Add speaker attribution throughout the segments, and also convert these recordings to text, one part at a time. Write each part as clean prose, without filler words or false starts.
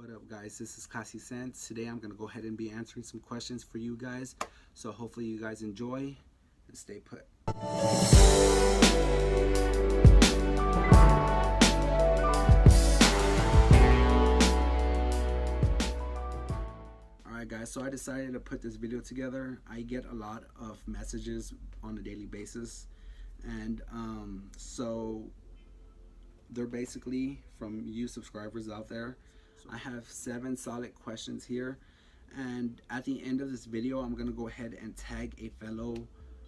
Speaker 1: What up, guys? This is Kasi Sense. Today I'm going to go ahead and be answering some questions for you guys. So hopefully you guys enjoy and stay put. Alright guys, so I decided to put this video together. I get a lot of messages on a daily basis, and so they're basically from you subscribers out there. I have 7 solid questions here, and at the end of this video I'm going to go ahead and tag a fellow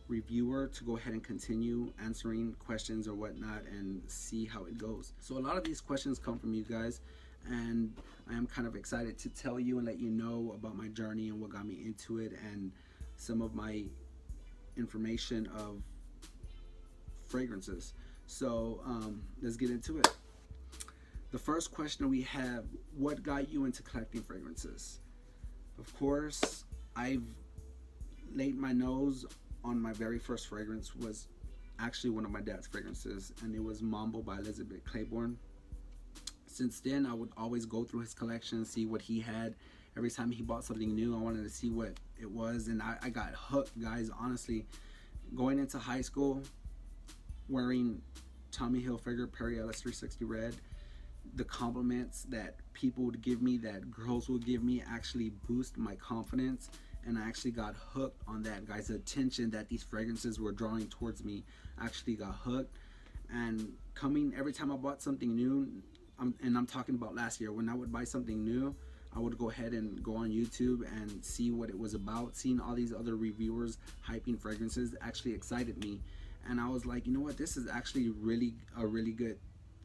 Speaker 1: reviewer to go ahead and continue answering questions or whatnot and see how it goes. So a lot of these questions come from you guys, and I am kind of excited to tell you and let you know about my journey and what got me into it and some of my information of fragrances. So let's get into it. The first question we have: what got you into collecting fragrances? Of course, I've laid my nose on my very first fragrance. Was actually one of my dad's fragrances, and it was Mambo by Elizabeth Claiborne. Since then, I would always go through his collection, see what he had. Every time he bought something new, I wanted to see what it was, and I got hooked, guys. Honestly, going into high school, wearing Tommy Hilfiger Perry Ellis 360 Red, the compliments that people would give me, that girls would give me, actually boost my confidence, and I actually got hooked on that, guys. The attention that these fragrances were drawing towards me, I actually got hooked. And coming every time I bought something new, I'm talking about last year, when I would buy something new, I would go ahead and go on YouTube and see what it was about. Seeing all these other reviewers hyping fragrances actually excited me, and I was like, you know what, this is actually a really good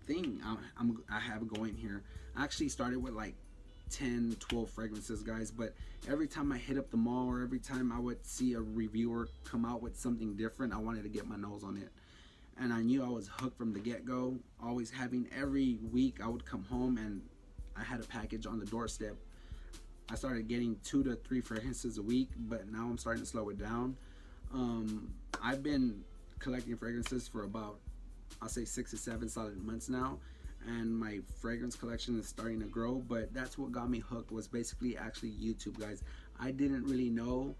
Speaker 1: thing I have going here. I actually started with like 10-12 fragrances, guys, but every time I hit up the mall or every time I would see a reviewer come out with something different, I wanted to get my nose on it. And I knew I was hooked from the get-go. Always having, every week I would come home and I had a package on the doorstep. I started getting 2 to 3 fragrances a week, but now I'm starting to slow it down. I've been collecting fragrances for about, I'll say 6 to 7 solid months now, and my fragrance collection is starting to grow. But that's what got me hooked, was basically actually YouTube, guys. I didn't really know,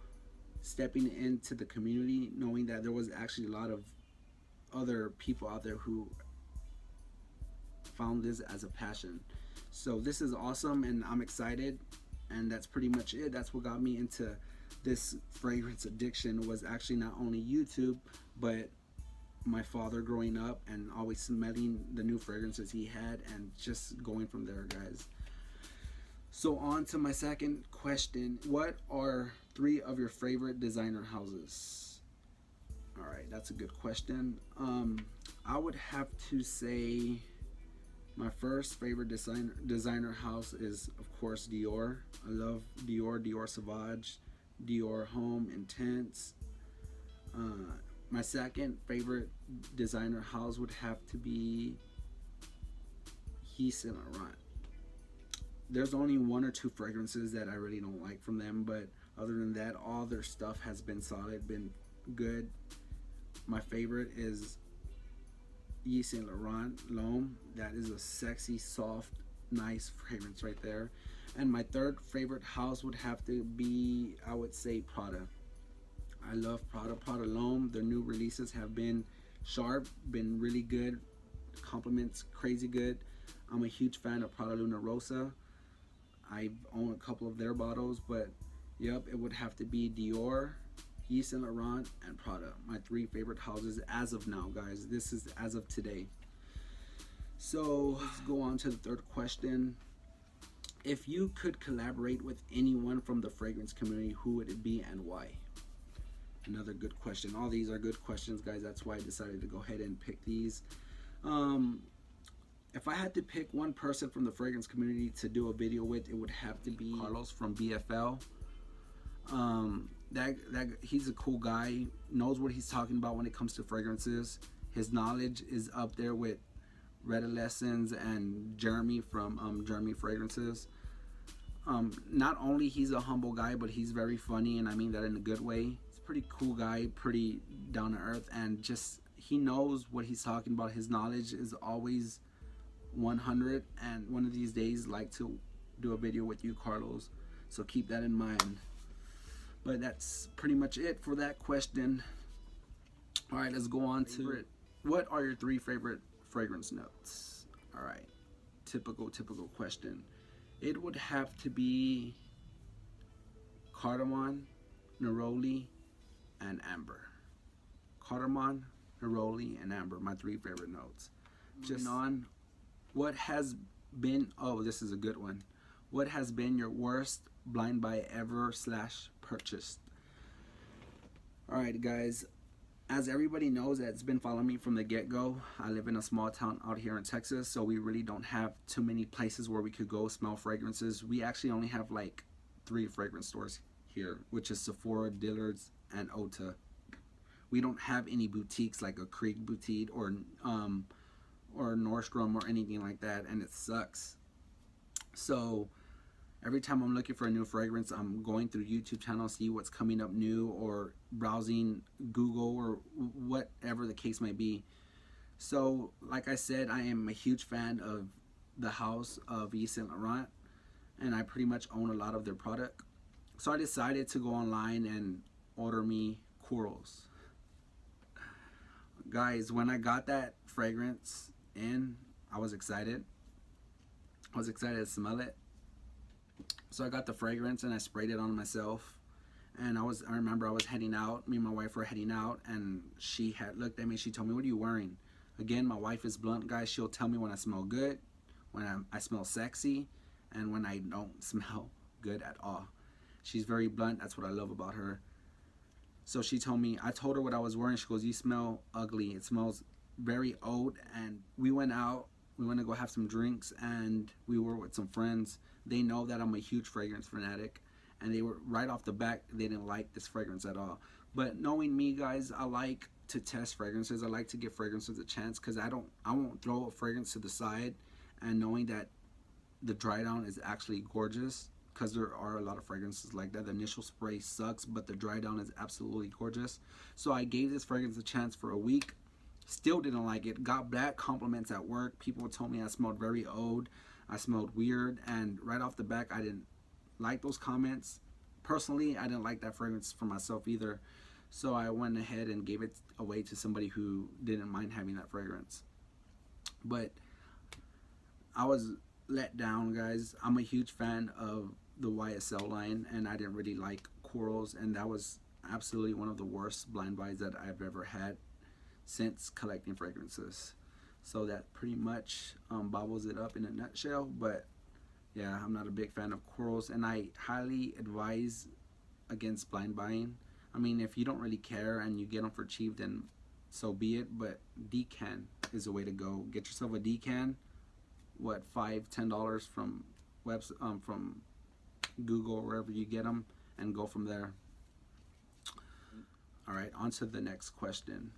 Speaker 1: stepping into the community, knowing that there was actually a lot of other people out there who found this as a passion. So this is awesome, and I'm excited, and that's pretty much it. That's what got me into this fragrance addiction, was actually not only YouTube, but my father growing up and always smelling the new fragrances he had, and just going from there, guys. So on to my second question: what are 3 of your favorite designer houses? All right, that's a good question. I would have to say my first favorite designer house is, of course, Dior. I love Dior, Dior Sauvage, Dior Homme Intense. My second favorite designer house would have to be Yves Saint Laurent. There's only 1 or 2 fragrances that I really don't like from them, but other than that, all their stuff has been solid, been good. My favorite is Yves Saint Laurent L'Homme. That is a sexy, soft, nice fragrance right there. And my third favorite house would have to be, I would say, Prada. I love Prada. Prada L'Homme, their new releases have been sharp, been really good. Compliments crazy good. I'm a huge fan of Prada Luna Rosa. I own a couple of their bottles, but yep, it would have to be Dior, Yves Saint Laurent, and Prada. My 3 favorite houses as of now, guys. This is as of today. So let's go on to the third question. If you could collaborate with anyone from the fragrance community, who would it be and why? Another good question. All these are good questions, guys. That's why I decided to go ahead and pick these. If I had to pick one person from the fragrance community to do a video with, it would have to be Carlos from BFL. He's a cool guy, knows what he's talking about when it comes to fragrances. His knowledge is up there with Red Lessons and Jeremy from Jeremy Fragrances. Not only he's a humble guy, but he's very funny, and I mean that in a good way. He's a pretty cool guy, pretty down to earth, and just he knows what he's talking about. His knowledge is always 100, and one of these days like to do a video with you, Carlos. So keep that in mind. But that's pretty much it for that question. All right, let's go on to it. What are your 3 favorite fragrance notes? All right, typical question. It would have to be cardamom, neroli, and amber. Cardamom, neroli, and amber, my 3 favorite notes. Just on, what has been, oh, this is a good one. What has been your worst blind buy ever / purchased? All right, guys, as everybody knows that's been following me from the get-go, I live in a small town out here in Texas, so we really don't have too many places where we could go smell fragrances. We actually only have like 3 fragrance stores here, which is Sephora, Dillard's, and Ulta. We don't have any boutiques like a Creek boutique or Nordstrom or anything like that, and it sucks. So every time I'm looking for a new fragrance, I'm going through YouTube channels, see what's coming up new, or browsing Google or whatever the case may be. So like I said, I am a huge fan of the house of Yves Saint Laurent, and I pretty much own a lot of their product. So I decided to go online and order me corals. Guys, when I got that fragrance in, I was excited. I was excited to smell it. So I got the fragrance and I sprayed it on myself. And I remember I was heading out. Me and my wife were heading out, and she had looked at me. She told me, "What are you wearing?" Again, my wife is blunt, guys. She'll tell me when I smell good, when I smell sexy, and when I don't smell good at all. She's very blunt. That's what I love about her. So she told me, I told her what I was wearing. She goes, "You smell ugly. It smells very old." And we went out. We went to go have some drinks, and we were with some friends. They know that I'm a huge fragrance fanatic, and they were right off the bat, they didn't like this fragrance at all. But knowing me, guys, I like to test fragrances. I like to give fragrances a chance, because I won't throw a fragrance to the side, and knowing that the dry down is actually gorgeous, because there are a lot of fragrances like that. The initial spray sucks, but the dry down is absolutely gorgeous. So I gave this fragrance a chance for a week. Still didn't like it. Got bad compliments at work. People told me I smelled very old. I smelled weird. And right off the back, I didn't like those comments. Personally, I didn't like that fragrance for myself either. So I went ahead and gave it away to somebody who didn't mind having that fragrance. But I was let down, guys. I'm a huge fan of the YSL line, and I didn't really like corals, and that was absolutely one of the worst blind buys that I've ever had since collecting fragrances. So that pretty much bobbles it up in a nutshell. But yeah, I'm not a big fan of corals, and I highly advise against blind buying. I mean, if you don't really care and you get them for cheap, then so be it. But decan is the way to go. Get yourself a decan. What, $5-10 from from Google or wherever you get them, and go from there. All right, on to the next question.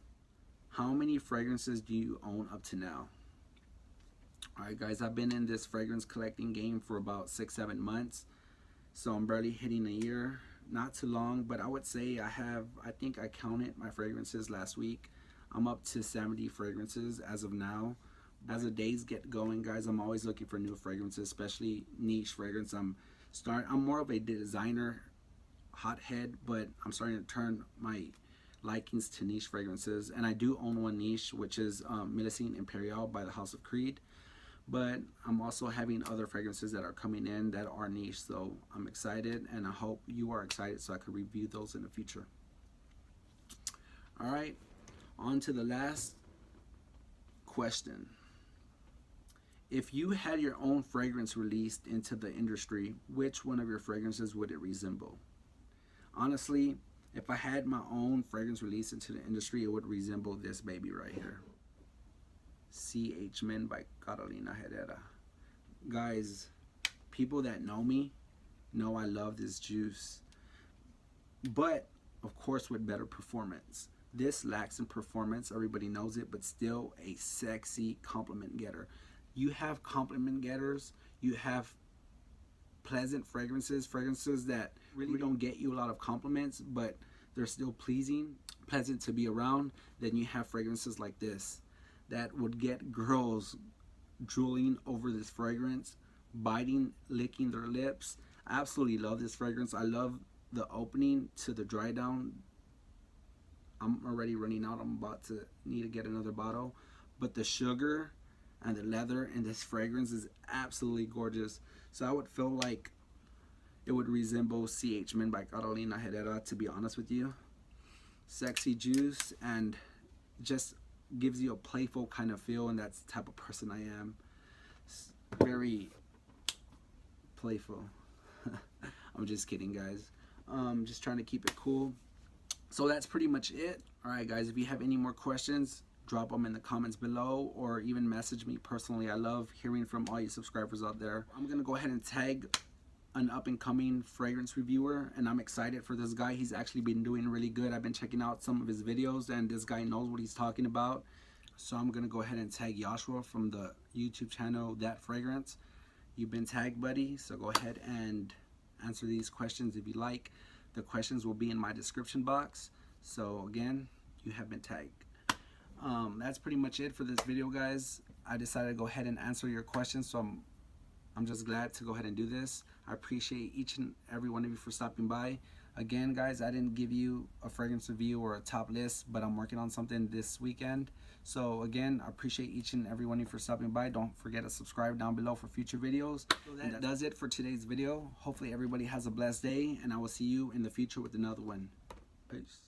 Speaker 1: How many fragrances do you own up to now? All right, guys, I've been in this fragrance collecting game for about 6-7 months, so I'm barely hitting a year. Not too long, but I would say I think I counted my fragrances last week. I'm up to 70 fragrances as of now. As the days get going, guys, I'm always looking for new fragrances, especially niche fragrance. I'm more of a designer hothead, but I'm starting to turn my likings to niche fragrances. And I do own one niche, which is Mélissine Impériale by the House of Creed. But I'm also having other fragrances that are coming in that are niche. So I'm excited, and I hope you are excited so I can review those in the future. All right, on to the last question. If you had your own fragrance released into the industry, which one of your fragrances would it resemble? Honestly, if I had my own fragrance released into the industry, it would resemble this baby right here. CH Men by Carolina Herrera. Guys, people that know me know I love this juice, but of course with better performance. This lacks in performance, everybody knows it, but still a sexy compliment getter. You have compliment getters, you have pleasant fragrances that really don't get you a lot of compliments, but they're still pleasing, pleasant to be around. Then you have fragrances like this that would get girls drooling over this fragrance biting, licking their lips. I absolutely love this fragrance. I love the opening to the dry down. I'm already running out. I'm about to need to get another bottle. But the sugar and the leather in this fragrance is absolutely gorgeous. So I would feel like it would resemble CH Men by Carolina Herrera, to be honest with you. Sexy juice, and just gives you a playful kind of feel, and that's the type of person I am. It's very playful. I'm just kidding, guys. Just trying to keep it cool. So that's pretty much it. Alright guys, if you have any more questions, drop them in the comments below, or even message me personally. I love hearing from all you subscribers out there. I'm gonna go ahead and tag an up-and-coming fragrance reviewer, and I'm excited for this guy. He's actually been doing really good. I've been checking out some of his videos, and this guy knows what he's talking about. So I'm gonna go ahead and tag Joshua from the YouTube channel That Fragrance. You've been tagged, buddy, so go ahead and answer these questions if you like. The questions will be in my description box. So again, you have been tagged. That's pretty much it for this video, guys. I decided to go ahead and answer your questions, so I'm just glad to go ahead and do this. I appreciate each and every one of you for stopping by. Again, guys, I didn't give you a fragrance review or a top list, but I'm working on something this weekend. So again, I appreciate each and every one of you for stopping by. Don't forget to subscribe down below for future videos. So that does it for today's video. Hopefully everybody has a blessed day, and I will see you in the future with another one. Peace.